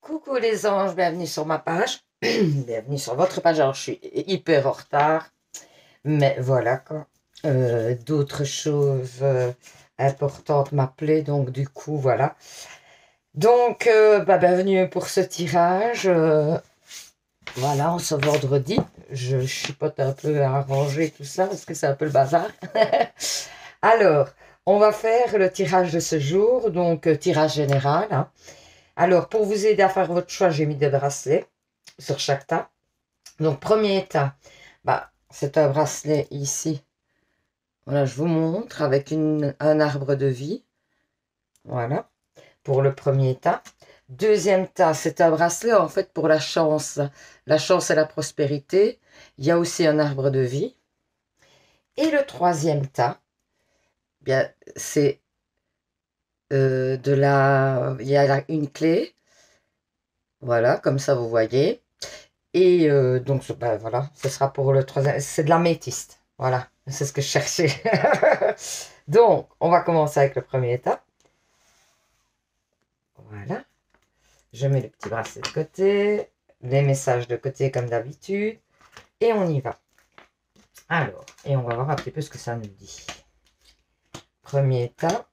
Coucou les anges, bienvenue sur ma page, bienvenue sur votre page. Alors je suis hyper en retard, mais voilà quoi. D'autres choses importantes m'appelaient, donc du coup voilà. Donc bienvenue pour ce tirage. Voilà, en ce vendredi, je chipote un peu à arranger tout ça parce que c'est un peu le bazar. Alors, on va faire le tirage de ce jour, donc tirage général, hein. Alors, pour vous aider à faire votre choix, j'ai mis des bracelets sur chaque tas. Donc, premier tas, c'est un bracelet ici. Voilà, je vous montre avec un arbre de vie. Voilà, pour le premier tas. Deuxième tas, c'est un bracelet en fait pour la chance. La chance et la prospérité. Il y a aussi un arbre de vie. Et le troisième tas, bien, c'est il y a une clé. Voilà, comme ça vous voyez. Et donc, voilà, ce sera pour le troisième. C'est de l'améthyste. Voilà, c'est ce que je cherchais. Donc, on va commencer avec le premier état. Voilà. Je mets le petit bracelet de côté. Les messages de côté comme d'habitude. Et on y va. Alors, et on va voir un petit peu ce que ça nous dit. Premier état.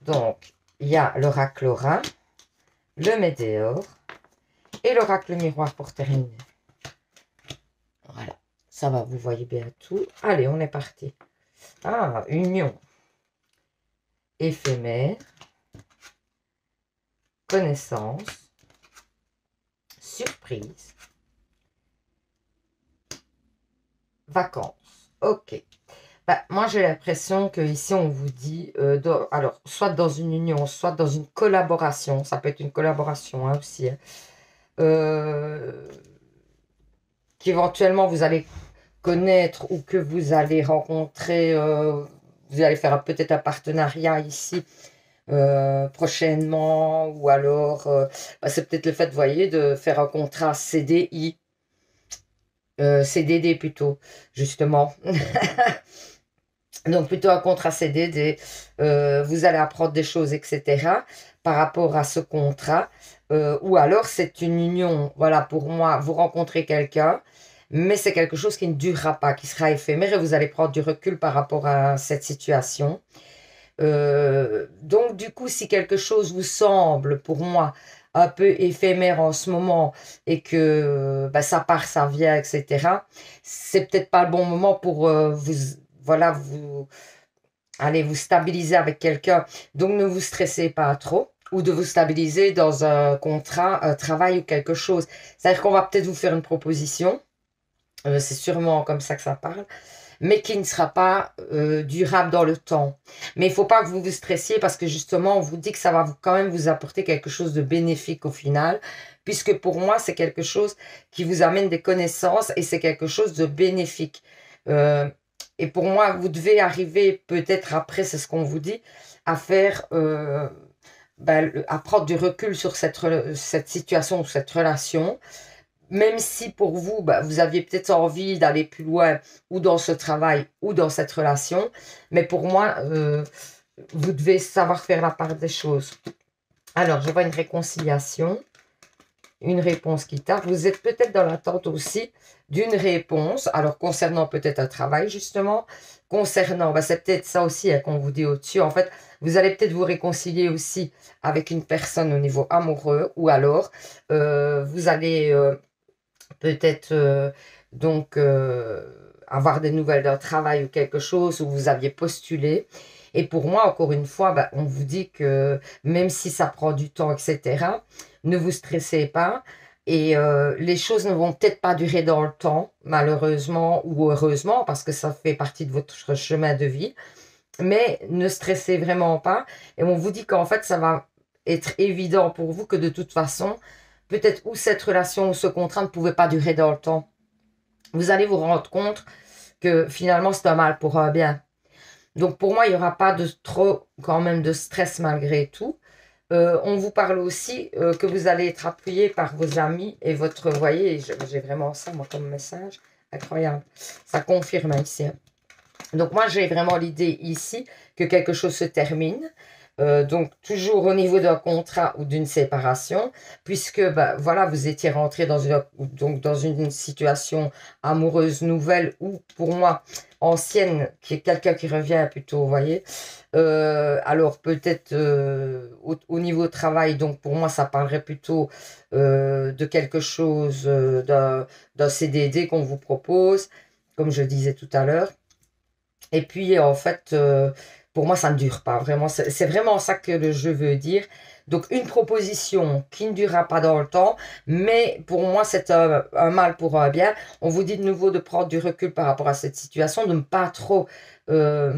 Donc, il y a l'oracle Aura, le météore et l'oracle miroir pour terminer. Voilà, ça va, vous voyez bien tout. Allez, on est parti. Ah, union. Éphémère. Connaissance. Surprise. Vacances. Ok. Moi, j'ai l'impression que ici on vous dit, alors, soit dans une union, soit dans une collaboration. Ça peut être une collaboration hein, aussi. Hein, qu'éventuellement vous allez connaître ou que vous allez rencontrer, vous allez faire peut-être un partenariat ici prochainement, ou alors c'est peut-être le fait, vous voyez, de faire un contrat CDI, CDD plutôt, justement. Donc plutôt un contrat CDD, vous allez apprendre des choses, etc. par rapport à ce contrat, ou alors c'est une union, voilà, pour moi, vous rencontrez quelqu'un, mais c'est quelque chose qui ne durera pas, qui sera éphémère et vous allez prendre du recul par rapport à cette situation. Donc du coup, si quelque chose vous semble, pour moi, un peu éphémère en ce moment et que ça part, ça vient, etc., c'est peut-être pas le bon moment pour voilà, allez vous stabiliser avec quelqu'un. Donc ne vous stressez pas trop, ou de vous stabiliser dans un contrat, un travail ou quelque chose. C'est-à-dire qu'on va peut-être vous faire une proposition, c'est sûrement comme ça que ça parle, mais qui ne sera pas durable dans le temps. Mais il ne faut pas que vous vous stressiez parce que justement, on vous dit que ça va quand même vous apporter quelque chose de bénéfique au final, puisque pour moi, c'est quelque chose qui vous amène des connaissances et c'est quelque chose de bénéfique. Et pour moi, vous devez arriver peut-être après, c'est ce qu'on vous dit, à faire, à prendre du recul sur cette situation ou cette relation, même si pour vous, vous aviez peut-être envie d'aller plus loin ou dans ce travail ou dans cette relation, mais pour moi, vous devez savoir faire la part des choses. Alors, je vois une réconciliation, une réponse qui tarde. Vous êtes peut-être dans l'attente aussi d'une réponse, alors concernant peut-être un travail justement, concernant, c'est peut-être ça aussi hein, qu'on vous dit au-dessus, en fait, vous allez peut-être vous réconcilier aussi avec une personne au niveau amoureux, ou alors vous allez peut-être avoir des nouvelles d'un travail ou quelque chose où vous aviez postulé. Et pour moi, encore une fois, on vous dit que même si ça prend du temps, etc., ne vous stressez pas. Et les choses ne vont peut-être pas durer dans le temps, malheureusement ou heureusement, parce que ça fait partie de votre chemin de vie. Mais ne stressez vraiment pas. Et on vous dit qu'en fait, ça va être évident pour vous que de toute façon, peut-être où cette relation ou ce contrat ne pouvait pas durer dans le temps. Vous allez vous rendre compte que finalement, c'est un mal pour un bien. Donc pour moi, il n'y aura pas de trop quand même de stress malgré tout. On vous parle aussi que vous allez être appuyé par vos amis et votre, vous voyez, j'ai vraiment ça moi comme message, incroyable. Ça confirme ici. Donc moi, j'ai vraiment l'idée ici que quelque chose se termine. Donc, toujours au niveau d'un contrat ou d'une séparation, puisque bah, voilà, vous étiez rentré dans une situation amoureuse nouvelle ou pour moi ancienne, qui est quelqu'un qui revient plutôt, vous voyez. Alors peut-être au niveau travail, donc pour moi ça parlerait plutôt de quelque chose, d'un CDD qu'on vous propose, comme je disais tout à l'heure. Et puis, en fait, pour moi, ça ne dure pas. Vraiment, c'est vraiment ça que le jeu veut dire. Donc, une proposition qui ne durera pas dans le temps, mais pour moi, c'est un mal pour un bien. On vous dit de nouveau de prendre du recul par rapport à cette situation, de ne pas trop euh,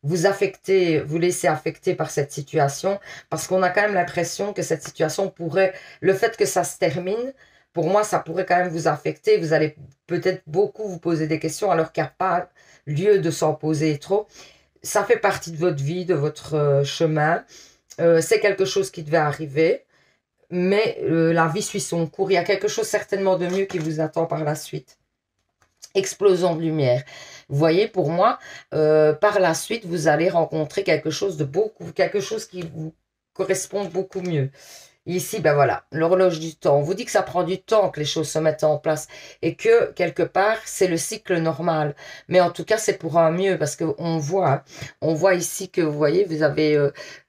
vous affecter, vous laisser affecter par cette situation, parce qu'on a quand même l'impression que cette situation pourrait, le fait que ça se termine, pour moi, ça pourrait quand même vous affecter. Vous allez peut-être beaucoup vous poser des questions alors qu'il n'y a pas lieu de s'en poser trop. Ça fait partie de votre vie, de votre chemin. C'est quelque chose qui devait arriver, mais la vie suit son cours. Il y a quelque chose certainement de mieux qui vous attend par la suite. Explosion de lumière. Vous voyez, pour moi, par la suite, vous allez rencontrer quelque chose qui vous correspond beaucoup mieux. Ici, ben voilà, l'horloge du temps. On vous dit que ça prend du temps que les choses se mettent en place et que, quelque part, c'est le cycle normal. Mais en tout cas, c'est pour un mieux parce qu'on voit, hein, on voit ici que, vous voyez, vous avez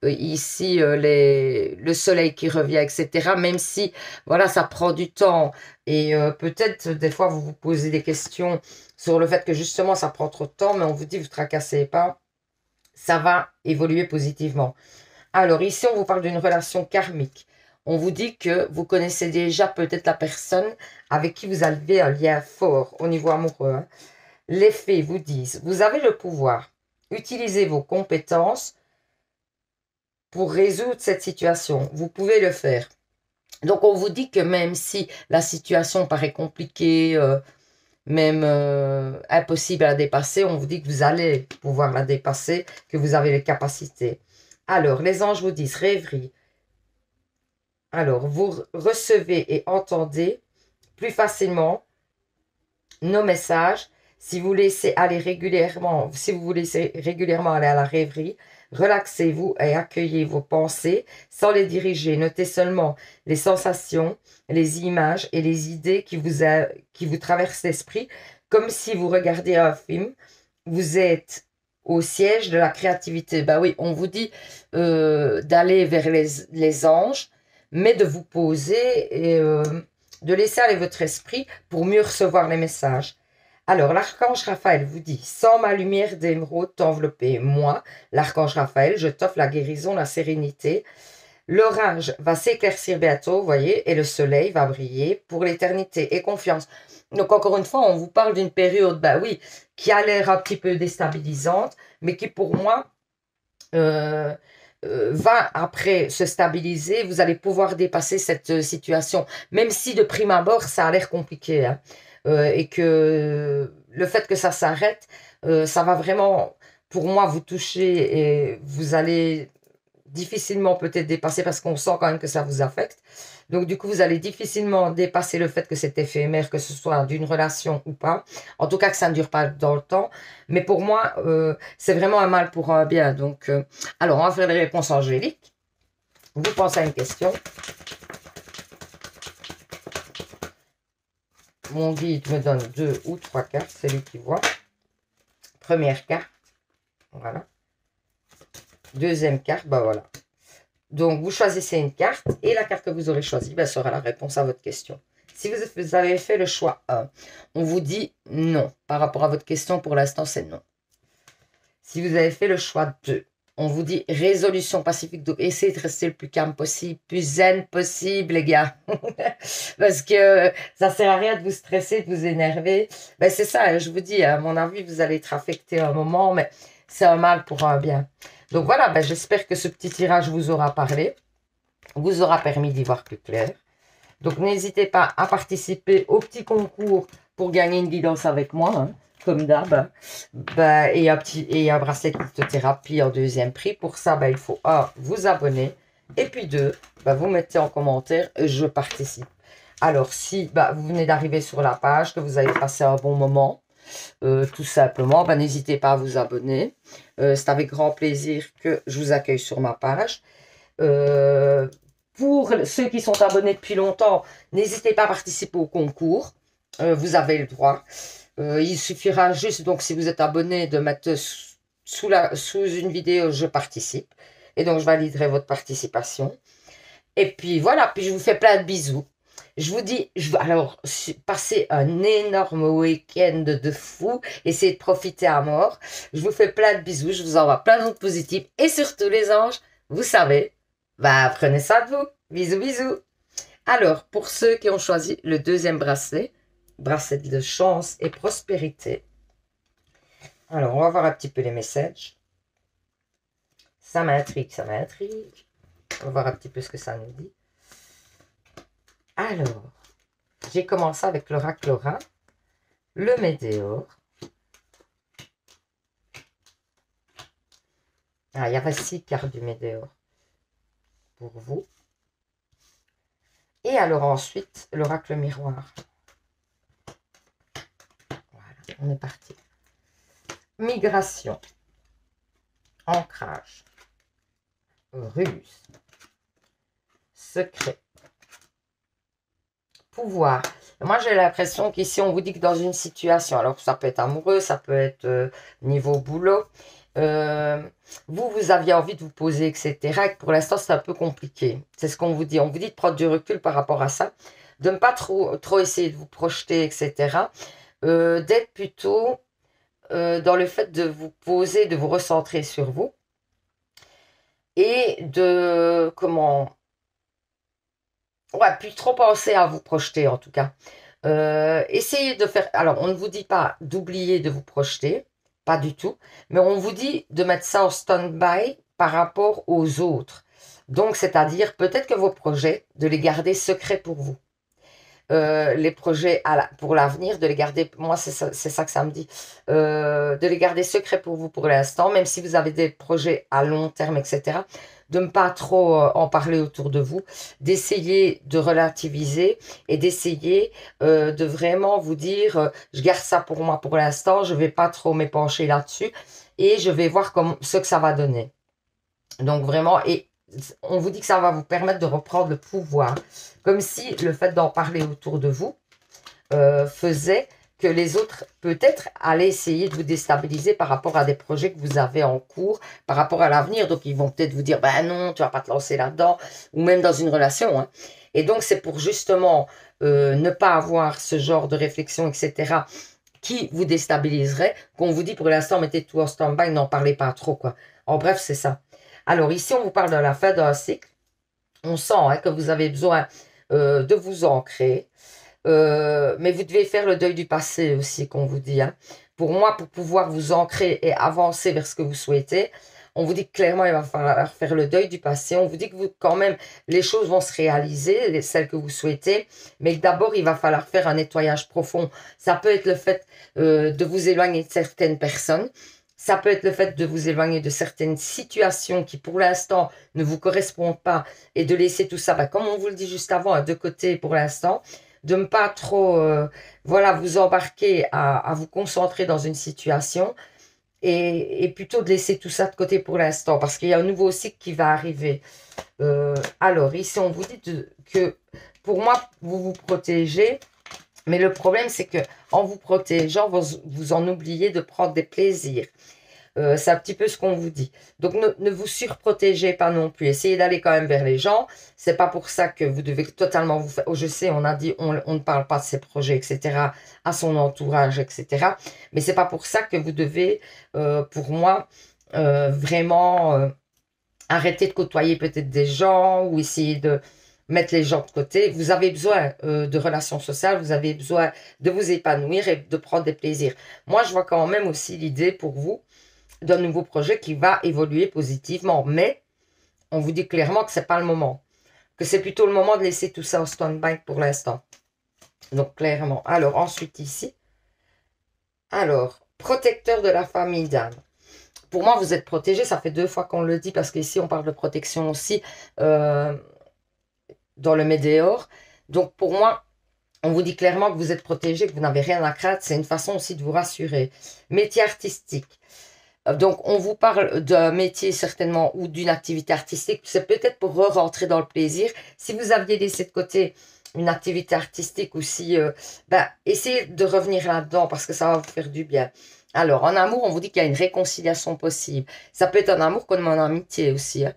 ici le soleil qui revient, etc. Même si, voilà, ça prend du temps et peut-être, des fois, vous vous posez des questions sur le fait que, justement, ça prend trop de temps, mais on vous dit, vous ne tracassez pas, ça va évoluer positivement. Alors, ici, on vous parle d'une relation karmique. On vous dit que vous connaissez déjà peut-être la personne avec qui vous avez un lien fort au niveau amoureux. Hein. Les fées vous disent, vous avez le pouvoir. Utilisez vos compétences pour résoudre cette situation. Vous pouvez le faire. Donc, on vous dit que même si la situation paraît compliquée, même impossible à dépasser, on vous dit que vous allez pouvoir la dépasser, que vous avez les capacités. Alors, les anges vous disent rêverie. Alors, vous recevez et entendez plus facilement nos messages si vous laissez aller régulièrement, si vous vous laissez régulièrement aller à la rêverie. Relaxez-vous et accueillez vos pensées sans les diriger. Notez seulement les sensations, les images et les idées qui vous traversent l'esprit, comme si vous regardiez un film. Vous êtes au siège de la créativité. Ben oui, on vous dit d'aller vers les anges, mais de vous poser et de laisser aller votre esprit pour mieux recevoir les messages. Alors, l'archange Raphaël vous dit, sans ma lumière d'émeraude t'envelopper, moi, l'archange Raphaël, je t'offre la guérison, la sérénité. L'orage va s'éclaircir bientôt, vous voyez, et le soleil va briller pour l'éternité. Et confiance. Donc, encore une fois, on vous parle d'une période, bah oui, qui a l'air un petit peu déstabilisante, mais qui, pour moi, va après se stabiliser. Vous allez pouvoir dépasser cette situation, même si de prime abord, ça a l'air compliqué. Hein. Et que le fait que ça s'arrête, ça va vraiment, pour moi, vous toucher et vous allez difficilement peut-être dépasser parce qu'on sent quand même que ça vous affecte. Donc du coup, vous allez difficilement dépasser le fait que c'est éphémère, que ce soit d'une relation ou pas. En tout cas, que ça ne dure pas dans le temps. Mais pour moi, c'est vraiment un mal pour un bien. Donc, alors, on va faire les réponses angéliques. Vous pensez à une question. Mon guide me donne 2 ou 3 cartes, c'est lui qui voit. Première carte, voilà. Deuxième carte, bah voilà. Donc, vous choisissez une carte et la carte que vous aurez choisie bah, sera la réponse à votre question. Si vous avez fait le choix 1, on vous dit non. Par rapport à votre question, pour l'instant, c'est non. Si vous avez fait le choix 2, on vous dit résolution pacifique. Donc, essayez de rester le plus calme possible, plus zen possible, les gars. Parce que ça ne sert à rien de vous stresser, de vous énerver. Ben, c'est ça, je vous dis, à mon avis, vous allez être affecté à un moment, mais c'est un mal pour un bien. Donc voilà, ben, j'espère que ce petit tirage vous aura parlé, vous aura permis d'y voir plus clair. Donc n'hésitez pas à participer au petit concours pour gagner une guidance avec moi, hein, comme d'hab. Ben, et un bracelet cultothérapie en deuxième prix. Pour ça, ben, il faut vous abonner. Et puis 2, ben, vous mettez en commentaire, je participe. Alors si vous venez d'arriver sur la page, que vous avez passé un bon moment, tout simplement, n'hésitez pas à vous abonner. C'est avec grand plaisir que je vous accueille sur ma page. Pour ceux qui sont abonnés depuis longtemps, n'hésitez pas à participer au concours. Vous avez le droit. Il suffira juste, donc si vous êtes abonné, de mettre sous une vidéo « Je participe ». Et donc, je validerai votre participation. Et puis, voilà. Puis, je vous fais plein de bisous. Je vous dis, alors, passez un énorme week-end de fou. Essayez de profiter à mort. Je vous fais plein de bisous. Je vous envoie plein d'ondes positives. Et surtout, les anges, vous savez, prenez ça de vous. Bisous, bisous. Alors, pour ceux qui ont choisi le deuxième bracelet de chance et prospérité. Alors, on va voir un petit peu les messages. Ça m'intrigue, ça m'intrigue. On va voir un petit peu ce que ça nous dit. Alors, j'ai commencé avec l'oracle Laura, le Météore. Ah, il y avait 6 cartes du Météore pour vous. Et alors ensuite, l'oracle Miroir. Voilà, on est parti. Migration, ancrage, ruse, secret, pouvoir. Moi, j'ai l'impression qu'ici, on vous dit que dans une situation, alors ça peut être amoureux, ça peut être niveau boulot, vous aviez envie de vous poser, etc. Et que pour l'instant, c'est un peu compliqué. C'est ce qu'on vous dit. On vous dit de prendre du recul par rapport à ça, de ne pas trop essayer de vous projeter, etc. D'être plutôt dans le fait de vous poser, de vous recentrer sur vous. Et de, ouais, plus trop penser à vous projeter en tout cas. Essayez de faire, alors on ne vous dit pas d'oublier de vous projeter, pas du tout, mais on vous dit de mettre ça en stand-by par rapport aux autres. Donc, c'est-à-dire peut-être que vos projets, de les garder secrets pour vous. Les projets pour l'avenir, de les garder, moi c'est ça que ça me dit, de les garder secrets pour vous pour l'instant, même si vous avez des projets à long terme, etc. De ne pas trop en parler autour de vous, d'essayer de relativiser et d'essayer de vraiment vous dire, je garde ça pour moi pour l'instant, je vais pas trop m'épancher là-dessus et je vais voir ce que ça va donner. Donc vraiment, et on vous dit que ça va vous permettre de reprendre le pouvoir. Comme si le fait d'en parler autour de vous faisait que les autres, peut-être, allaient essayer de vous déstabiliser par rapport à des projets que vous avez en cours, par rapport à l'avenir. Donc, ils vont peut-être vous dire, ben non, tu vas pas te lancer là-dedans, ou même dans une relation. Hein. Et donc, c'est pour justement ne pas avoir ce genre de réflexion, etc., qui vous déstabiliserait, qu'on vous dit pour l'instant, mettez tout en stand-by, n'en parlez pas trop, quoi. En bref, c'est ça. Alors, ici, on vous parle de la fin d'un cycle. On sent hein, que vous avez besoin de vous ancrer. Mais vous devez faire le deuil du passé aussi, qu'on vous dit. Hein. Pour moi, pour pouvoir vous ancrer et avancer vers ce que vous souhaitez, on vous dit que clairement, il va falloir faire le deuil du passé. On vous dit que quand même, les choses vont se réaliser, celles que vous souhaitez, mais que d'abord, il va falloir faire un nettoyage profond. Ça peut être le fait de vous éloigner de certaines personnes. Ça peut être le fait de vous éloigner de certaines situations qui, pour l'instant, ne vous correspondent pas et de laisser tout ça, comme on vous le dit juste avant, de côté pour l'instant, de ne pas trop voilà, vous embarquer à vous concentrer dans une situation et plutôt de laisser tout ça de côté pour l'instant parce qu'il y a un nouveau cycle qui va arriver. Alors, ici, on vous dit que pour moi, vous vous protégez. Mais le problème, c'est que en vous protégeant, vous en oubliez de prendre des plaisirs. C'est un petit peu ce qu'on vous dit. Donc, ne vous surprotégez pas non plus. Essayez d'aller quand même vers les gens. C'est pas pour ça que vous devez totalement vous faire... Oh, je sais, on a dit, on ne parle pas de ses projets, etc., à son entourage, etc. Mais c'est pas pour ça que vous devez, pour moi, vraiment arrêter de côtoyer peut-être des gens ou essayer de mettre les gens de côté. Vous avez besoin de relations sociales, vous avez besoin de vous épanouir et de prendre des plaisirs. Moi, je vois quand même aussi l'idée pour vous d'un nouveau projet qui va évoluer positivement. Mais on vous dit clairement que ce n'est pas le moment. Que c'est plutôt le moment de laisser tout ça au stand-by pour l'instant. Donc, clairement. Alors, ensuite, ici. Alors, protecteur de la famille d'âme. Pour moi, vous êtes protégé. Ça fait 2 fois qu'on le dit parce qu'ici, on parle de protection aussi dans le Météore. Donc, pour moi, On vous dit clairement que vous êtes protégé, que vous n'avez rien à craindre. C'est une façon aussi de vous rassurer. Métier artistique. Donc, on vous parle d'un métier certainement ou d'une activité artistique. C'est peut-être pour re-rentrer dans le plaisir. Si vous aviez laissé de côté une activité artistique ou si... essayez de revenir là-dedans parce que ça va vous faire du bien. Alors, en amour, on vous dit qu'il y a une réconciliation possible. Ça peut être en amour comme en amitié aussi. Hein.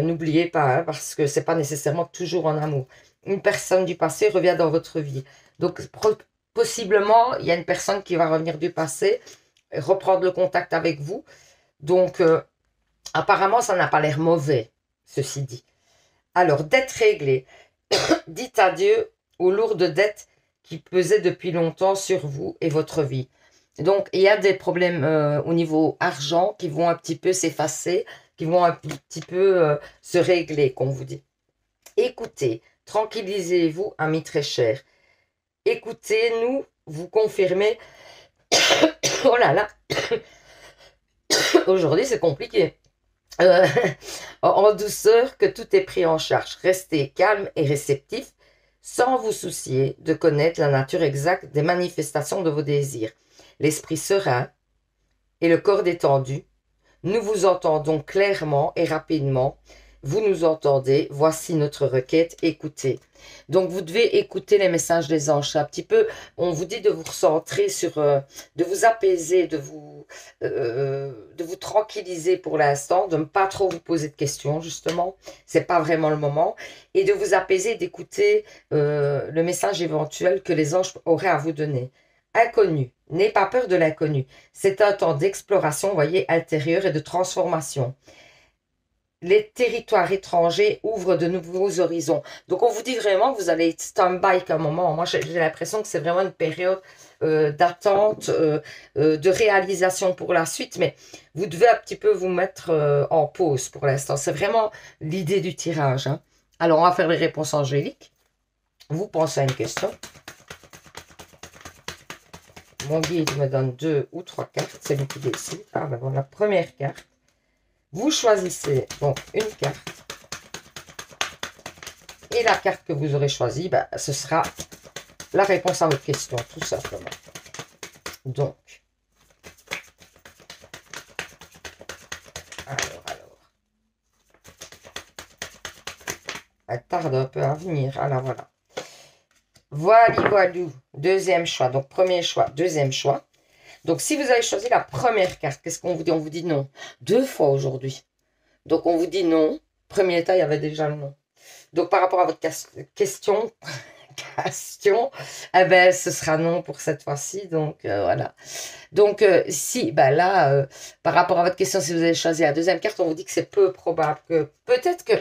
N'oubliez pas, hein, parce que c'est pas nécessairement toujours en amour. Une personne du passé revient dans votre vie. Donc, possiblement, il y a une personne qui va revenir du passé reprendre le contact avec vous. Donc, apparemment, ça n'a pas l'air mauvais, ceci dit. Alors, dette réglée. Dites adieu aux lourdes dettes qui pesaient depuis longtemps sur vous et votre vie. Donc, il y a des problèmes au niveau argent qui vont un petit peu s'effacer, qui vont un petit peu se régler, comme vous dit. Écoutez, tranquillisez-vous, ami très cher. Écoutez-nous, vous confirmez. Oh là là, aujourd'hui c'est compliqué. En douceur que tout est pris en charge. Restez calme et réceptif sans vous soucier de connaître la nature exacte des manifestations de vos désirs. L'esprit serein et le corps détendu, nous vous entendons clairement et rapidement. Vous nous entendez, voici notre requête, écoutez. Donc, vous devez écouter les messages des anges. C'est un petit peu, on vous dit de vous recentrer sur, de vous apaiser, de vous tranquilliser pour l'instant, de ne pas trop vous poser de questions, justement. C'est pas vraiment le moment. Et de vous apaiser, d'écouter le message éventuel que les anges auraient à vous donner. Inconnu, n'ayez pas peur de l'inconnu. C'est un temps d'exploration, vous voyez, intérieure et de transformation. Les territoires étrangers ouvrent de nouveaux horizons. Donc, on vous dit vraiment que vous allez être stand-by qu'un moment. Moi, j'ai l'impression que c'est vraiment une période d'attente, de réalisation pour la suite. Mais vous devez un petit peu vous mettre en pause pour l'instant. C'est vraiment l'idée du tirage. Hein. Alors, on va faire les réponses angéliques. Vous pensez à une question. Mon guide me donne 2 ou 3 cartes. C'est lui qui décide. Ah, ben bon, la première carte. Vous choisissez donc une carte. Et la carte que vous aurez choisie, ben, ce sera la réponse à votre question, tout simplement. Donc, alors. Elle tarde un peu à venir. Alors, voilà. Voilou. Deuxième choix. Donc, premier choix, deuxième choix. Donc, si vous avez choisi la première carte, qu'est-ce qu'on vous dit? On vous dit non. 2 fois aujourd'hui. Donc, on vous dit non. Premier tas, il y avait déjà le non. Donc, par rapport à votre question, eh ben, ce sera non pour cette fois-ci. Donc, voilà. Donc, si, ben là, par rapport à votre question, si vous avez choisi la deuxième carte, on vous dit que c'est peu probable. Que peut-être que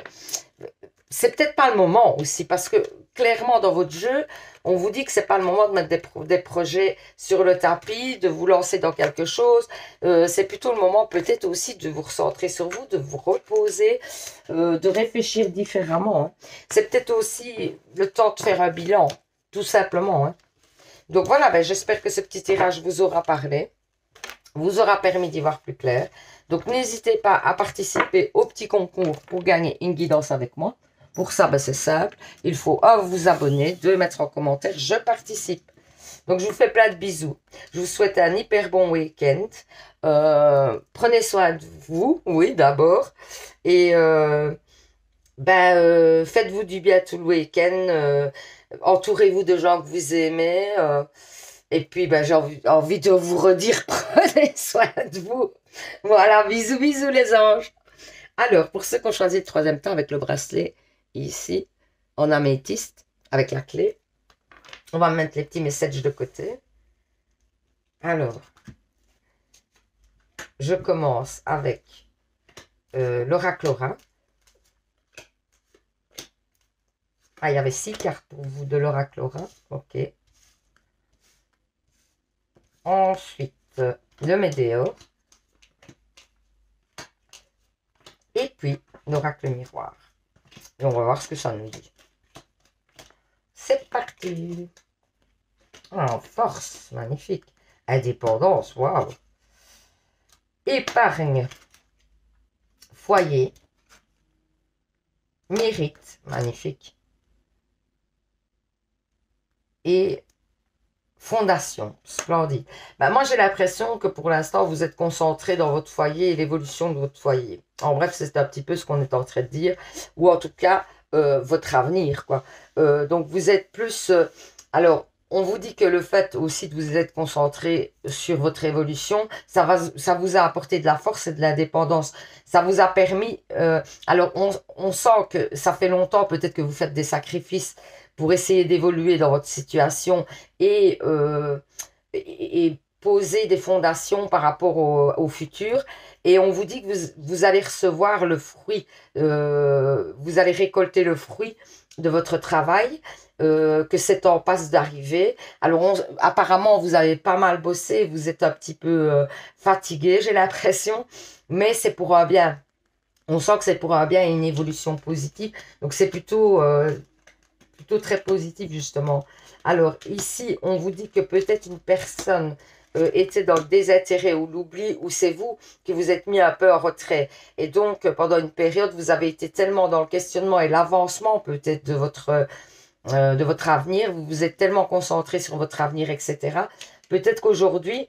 c'est peut-être pas le moment aussi, parce que clairement, dans votre jeu, on vous dit que c'est pas le moment de mettre des projets sur le tapis, de vous lancer dans quelque chose. C'est plutôt le moment peut-être aussi de vous recentrer sur vous, de vous reposer, de réfléchir différemment. Hein. C'est peut-être aussi le temps de faire un bilan, tout simplement. Hein. Donc voilà, ben, j'espère que ce petit tirage vous aura parlé, vous aura permis d'y voir plus clair. Donc n'hésitez pas à participer au petit concours pour gagner une guidance avec moi. Pour ça, ben, c'est simple. Il faut 1, vous abonner, 2, mettre en commentaire, je participe. Donc, je vous fais plein de bisous. Je vous souhaite un hyper bon week-end. Prenez soin de vous, oui, d'abord. Et faites-vous du bien tout le week-end. Entourez-vous de gens que vous aimez. Et puis, ben, j'ai envie de vous redire, prenez soin de vous. Voilà, bisous, bisous les anges. Alors, pour ceux qui ont choisi le troisième temps avec le bracelet, ici, en améthyste, avec la clé. On va mettre les petits messages de côté. Alors, je commence avec l'oracle Aura. Ah, il y avait 6 cartes pour vous de l'oracle Aura. Ok. Ensuite, le Médéor. Et puis, l'oracle miroir. Et on va voir ce que ça nous dit. C'est parti. Oh, force, magnifique. Indépendance, waouh. Épargne. Foyer. Mérite, magnifique. et fondation. Splendide. Ben, moi, j'ai l'impression que pour l'instant, vous êtes concentré dans votre foyer et l'évolution de votre foyer. En bref, c'est un petit peu ce qu'on est en train de dire. Ou en tout cas, votre avenir, quoi. Donc, vous êtes plus... alors, on vous dit que le fait aussi de vous être concentré sur votre évolution, ça vous a apporté de la force et de l'indépendance. Ça vous a permis... alors, on sent que ça fait longtemps peut-être que vous faites des sacrifices pour essayer d'évoluer dans votre situation et poser des fondations par rapport au futur. Et on vous dit que vous allez recevoir le fruit, vous allez récolter le fruit de votre travail, que ce temps passe d'arriver. Alors, apparemment, vous avez pas mal bossé, vous êtes un petit peu fatigué, j'ai l'impression, mais c'est pour un bien. On sent que c'est pour un bien et une évolution positive. Donc, c'est plutôt très positif, justement. Alors, ici, on vous dit que peut-être une personne était dans le désintérêt ou l'oubli, ou c'est vous qui vous êtes mis un peu en retrait. Et donc, pendant une période, vous avez été tellement dans le questionnement et l'avancement peut-être de votre avenir, vous vous êtes tellement concentré sur votre avenir, etc. Peut-être qu'aujourd'hui,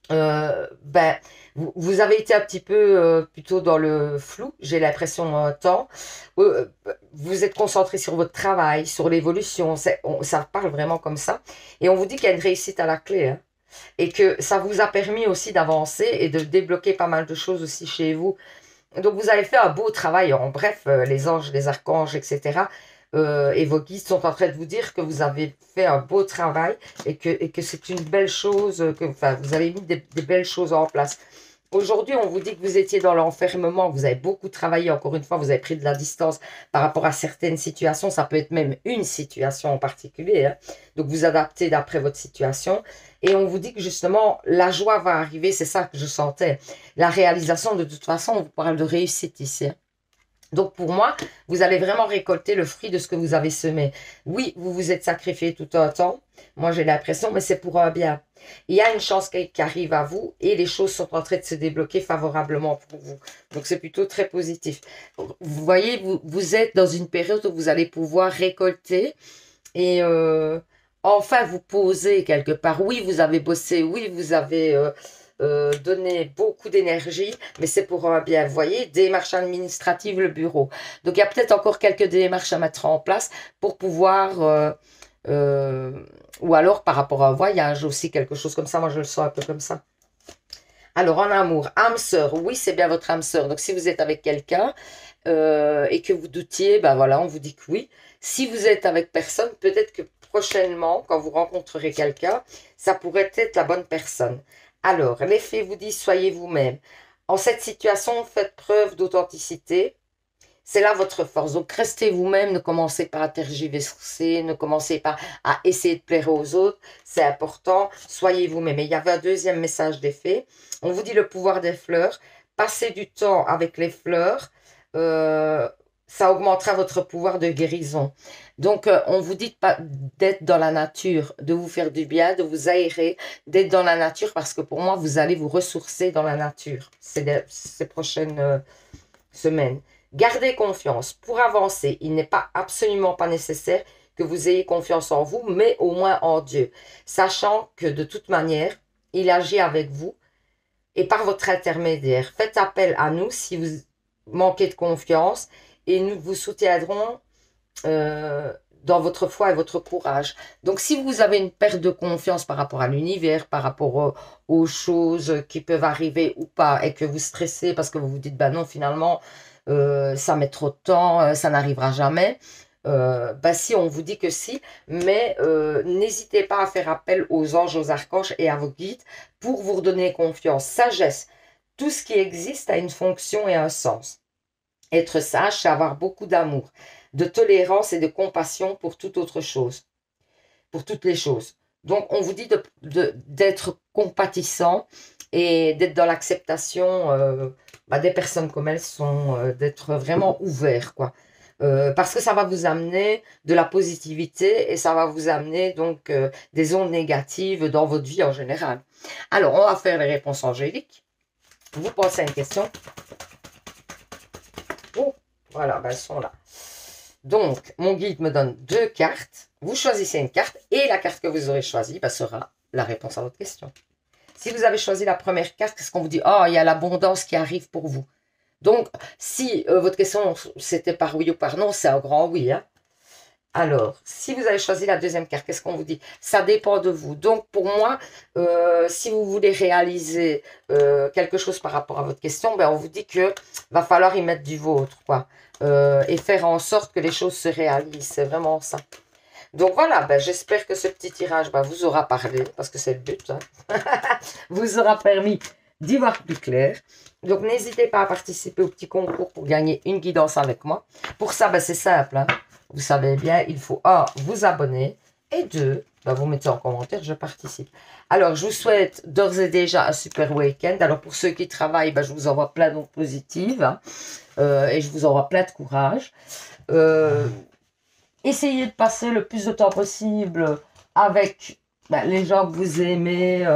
ben, vous avez été un petit peu plutôt dans le flou, j'ai l'impression un temps. Vous êtes concentré sur votre travail, sur l'évolution, ça parle vraiment comme ça. Et on vous dit qu'il y a une réussite à la clé, hein, et que ça vous a permis aussi d'avancer et de débloquer pas mal de choses aussi chez vous. Donc vous avez fait un beau travail, en bref, les anges, les archanges, etc. Et vos guides sont en train de vous dire que vous avez fait un beau travail et que c'est une belle chose, enfin, vous avez mis des belles choses en place. Aujourd'hui, on vous dit que vous étiez dans l'enfermement, vous avez beaucoup travaillé, encore une fois, vous avez pris de la distance par rapport à certaines situations, ça peut être même une situation en particulier, hein. Donc vous adaptez d'après votre situation. Et on vous dit que justement, la joie va arriver, c'est ça que je sentais. La réalisation, de toute façon, on vous parle de réussite ici, hein. Donc pour moi, vous allez vraiment récolter le fruit de ce que vous avez semé. Oui, vous vous êtes sacrifié tout un temps. Moi, j'ai l'impression, mais c'est pour un bien. Il y a une chance qui arrive à vous et les choses sont en train de se débloquer favorablement pour vous. Donc c'est plutôt très positif. Vous voyez, vous êtes dans une période où vous allez pouvoir récolter et enfin vous poser quelque part. Oui, vous avez bossé, oui, vous avez... donner beaucoup d'énergie, mais c'est pour un bien. Vous voyez, démarches administratives, le bureau. Donc, il y a peut-être encore quelques démarches à mettre en place pour pouvoir, ou alors par rapport à un voyage aussi, quelque chose comme ça. Moi, je le sens un peu comme ça. Alors, en amour, âme sœur, oui, c'est bien votre âme sœur. Donc, si vous êtes avec quelqu'un et que vous doutiez, ben voilà, on vous dit que oui. Si vous êtes avec personne, peut-être que prochainement, quand vous rencontrerez quelqu'un, ça pourrait être la bonne personne. Alors, les fées vous disent, soyez vous-même. En cette situation, faites preuve d'authenticité. C'est là votre force. Donc, restez vous-même. Ne commencez pas à tergiverser. Ne commencez pas à essayer de plaire aux autres. C'est important. Soyez vous-même. Et il y avait un deuxième message des fées. On vous dit le pouvoir des fleurs. Passez du temps avec les fleurs. Ça augmentera votre pouvoir de guérison. Donc, on vous dit d'être dans la nature, de vous faire du bien, de vous aérer, d'être dans la nature, parce que pour moi, vous allez vous ressourcer dans la nature ces prochaines semaines. Gardez confiance. Pour avancer, il n'est absolument pas nécessaire que vous ayez confiance en vous, mais au moins en Dieu, sachant que de toute manière, il agit avec vous et par votre intermédiaire. Faites appel à nous si vous manquez de confiance et nous vous soutiendrons dans votre foi et votre courage. Donc, si vous avez une perte de confiance par rapport à l'univers, par rapport aux choses qui peuvent arriver ou pas, et que vous stressez parce que vous vous dites, ben non, finalement, ça met trop de temps, ça n'arrivera jamais. Ben si, on vous dit que si, mais n'hésitez pas à faire appel aux anges, aux archanges et à vos guides pour vous redonner confiance, sagesse. Tout ce qui existe a une fonction et un sens. Être sage, c'est avoir beaucoup d'amour, de tolérance et de compassion pour toute autre chose, pour toutes les choses. Donc, on vous dit d'être compatissant et d'être dans l'acceptation des personnes comme elles sont, d'être vraiment ouvert, quoi. Parce que ça va vous amener de la positivité et ça va vous amener donc des ondes négatives dans votre vie en général. Alors, on va faire les réponses angéliques. Vous pensez à une question? Oh, voilà, ben elles sont là. Donc, mon guide me donne 2 cartes. Vous choisissez une carte et la carte que vous aurez choisie sera la réponse à votre question. Si vous avez choisi la première carte, qu'est-ce qu'on vous dit? Oh, il y a l'abondance qui arrive pour vous. Donc, si votre question c'était par oui ou par non, c'est un grand oui. Hein? Alors, si vous avez choisi la deuxième carte, qu'est-ce qu'on vous dit? Ça dépend de vous. Donc, pour moi, si vous voulez réaliser quelque chose par rapport à votre question, on vous dit que va falloir y mettre du vôtre, quoi. Et faire en sorte que les choses se réalisent. C'est vraiment ça. Donc voilà, j'espère que ce petit tirage vous aura parlé, parce que c'est le but, hein. Vous aura permis d'y voir plus clair. Donc n'hésitez pas à participer au petit concours pour gagner une guidance avec moi. Pour ça, c'est simple, hein. Vous savez bien, il faut 1, vous abonner, et 2, vous mettez en commentaire, je participe. Alors, je vous souhaite d'ores et déjà un super week-end. Alors, pour ceux qui travaillent, je vous envoie plein d'ondes positives, hein, et je vous envoie plein de courage. Essayez de passer le plus de temps possible avec les gens que vous aimez,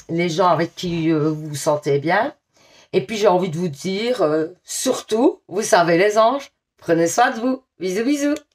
les gens avec qui vous vous sentez bien. Et puis, j'ai envie de vous dire, surtout, vous savez les anges, prenez soin de vous. Bisous, bisous.